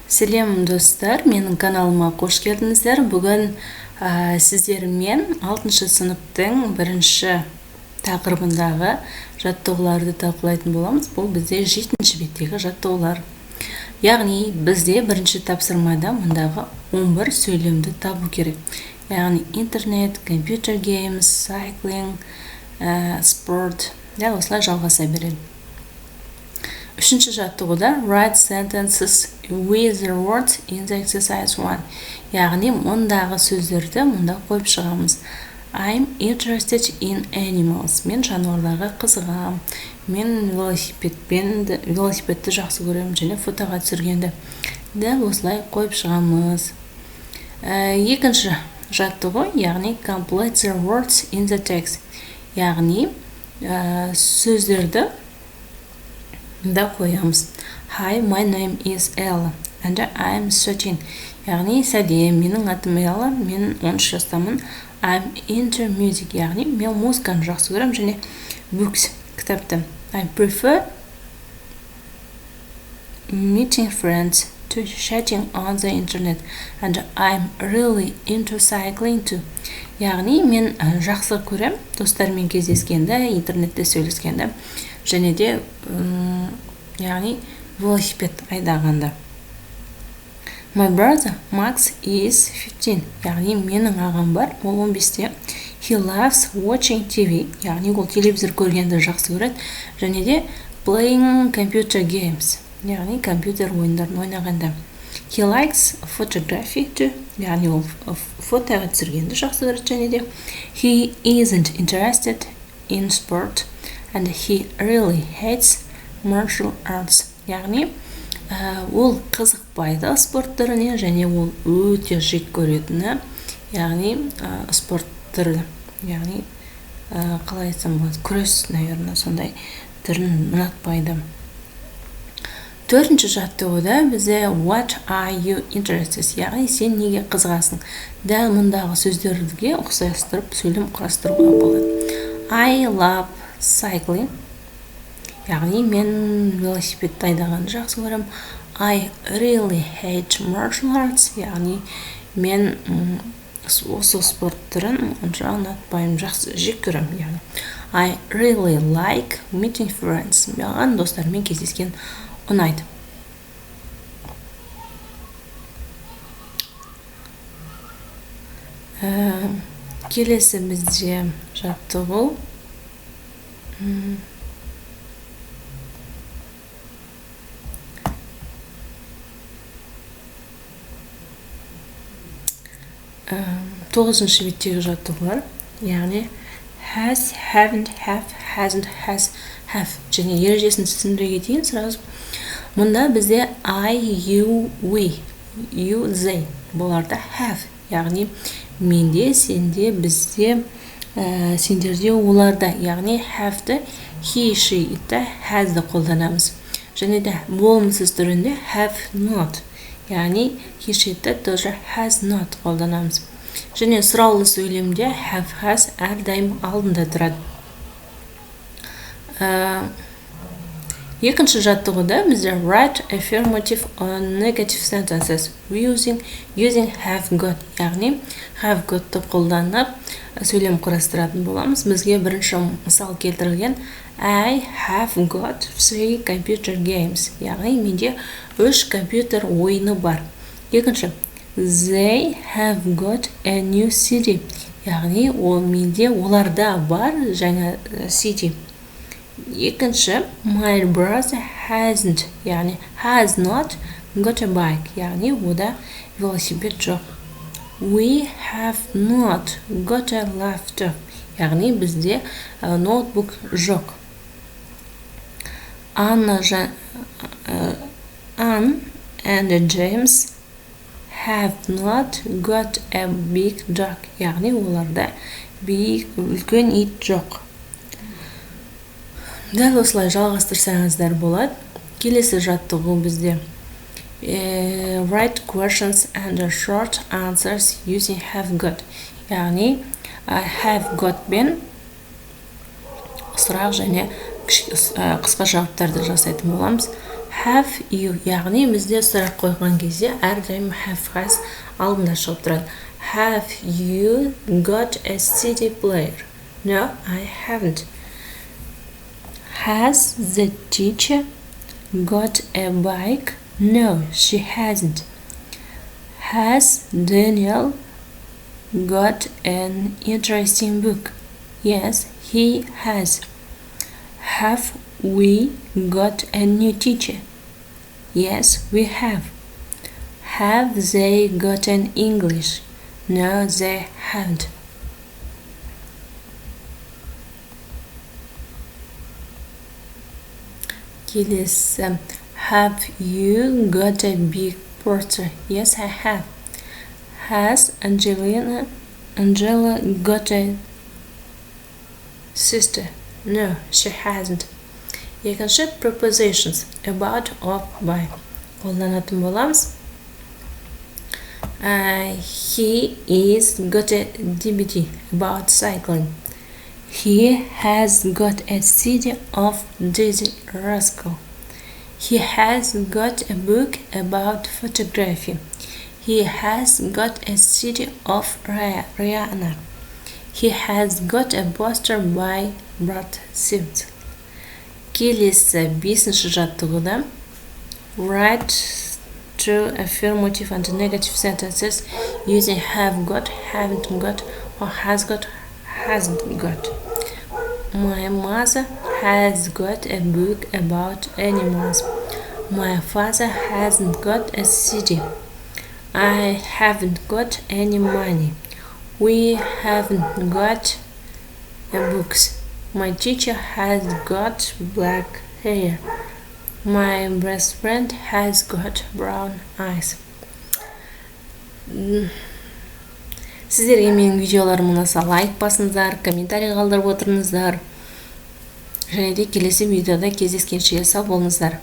Сәлем достар, менің каналыма қош келдіңіздер. Бүгін сіздермен 6-шы сыныптың 1-ші тақырыбындағы жаттығуларды талқылайтын боламыз. Бұл бізде 7-ші беттегі жаттығулар. Яғни бізде 1-ші тапсырмада мұндағы 11 сөйлемді табу керек. Яғни интернет, компьютер геймс, сайклинг, спорт, осылай жалғаса береді. 3-ші жаттығуда write sentences with the words in the exercise 1. Яғни мұндағы сөздерді мұнда қойып шығамыз. I'm interested in animals. Мен жануарларға қызығам. Мен велосипедті жақсы көремін және фотоға түсіргенді. Дәл осылай қойып шығамыз. 2-ші жаттығу, яғни complete the words in the text. Яғни сөздерді да қоямыз. Hi, my name is Ella and I'm 13. Яғни сәлем, менің атым Ella, мен 13 жастамын. I'm into music. Яғни мен музыканы жақсы көремін және books, кітапты. I prefer meeting friends to chatting on the internet and I'm really into cycling too. Яғни мен жақсы көрем достармен кездескенді, интернетте сөйлескенді және де яғни велосипед айдағанды. My brother Max is 15. Яғни менің ағам бар, ол 15-те. He loves watching TV. Яғни ол телевизор көргенді жақсы көреді және де playing computer games. Яғни компьютер ойындарын ойнағанды. He likes photography too. Яғни ол фотоға түсіргенді жақсы көреді және де he isn't interested in sport and he really hates martial arts. Яғни ол қызықпайды спорт түріне және ол өте жек көретіні, яғни спорт түрі, яғни қалай айтсам болады, күрес, наверное, сондай түрін ұнатпайды. 4-ші жаттығуда бізде what are you interested? Яғни сен неге қызығасың? Дәл мұндағы сөздерге ұқсастырып сөйлем құрастыруға болады. I love cycling. Яғни мен велосипедті айдағанды жақсы көрем. I really hate martial arts. Яғни мен осы спорт түрін онша ұнатпаймын, жақсы жек көрем. I really like meeting friends. Маған достармен кездескен ұнайды. Келесі бізде жаттығу. Тоғызыншы беттегі жаттығулар, яғни has, haven't, have, hasn't, has, have және ережесін түсіндіре кетейін сразу. Мұнда бізде I, you, we, you, they бұларда have, яғни менде, сенде, бізде, сендерде, оларда, яғни have-ді he, she, it-ті has-ді қолданамыз. Және де болымсыз түрінде have not, яғни he, she, it-ті тоже has not қолданамыз. Және сұраулы сөйлемде have, has әрдайым алдында тұрады. 2-ші жаттығуда бізде write affirmative or negative sentences using have got. Яғни have got-ты қолданып сөйлем құрастыратын боламыз. Бізге бірінші мысал келтірілген I have got 3 computer games. Яғни менде 3 компьютер ойыны бар. 2-ші They have got a new city. Яғни менде оларда бар жаңа city. 2-ші My brother hasn't, яғни has not got a bike. Яғни ода велосипед жоқ. We have not got a laptop. Яғни бізде ноутбук жоқ. Anne and James have not got a big dog. Яғни оларда үлкен ит жоқ. Дәл осылай жалғастырсаңыздар болады. Келесі жаттығу бізде write questions and short answers using have got. Яғни have got бен сұрақ және қысқа жауаптарды жасайтын боламыз. Have you, яғни бізде сұрақ қойған кезде әрдайым have has алдында шығып тұрады. Have you got a CD player? No, I haven't. Has the teacher got a bike? No, she hasn't. Has Daniel got an interesting book? Yes, he has. Have we got a new teacher? Yes, we have. Have they gotten English? No, they haven't. Келесі. Have you got a big portrait? Yes, I have. Has Angela got a sister? No, she hasn't. Екінші prepositions about, of, by қолданатын боламыз. He is got a DVD about cycling. He has got a CD of Dizzy Rascal. He has got a book about photography. He has got a CD of Rihanna. He has got a poster by Brad Sims. Келесі 5-ші жаттығуда write true, affirmative and negative sentences using have got, haven't got, or has got, hasn't got. My mother has got a book about animals. My father hasn't got a CD. I haven't got any money. We haven't got books. My teacher has got black hair. My best friend has got brown eyes. Сіздерге менің видеоларым ұнаса лайк басыңыздар, комментарий қалдырып отырыңыздар. Және де келесі видеода кездескенше сау болыңыздар.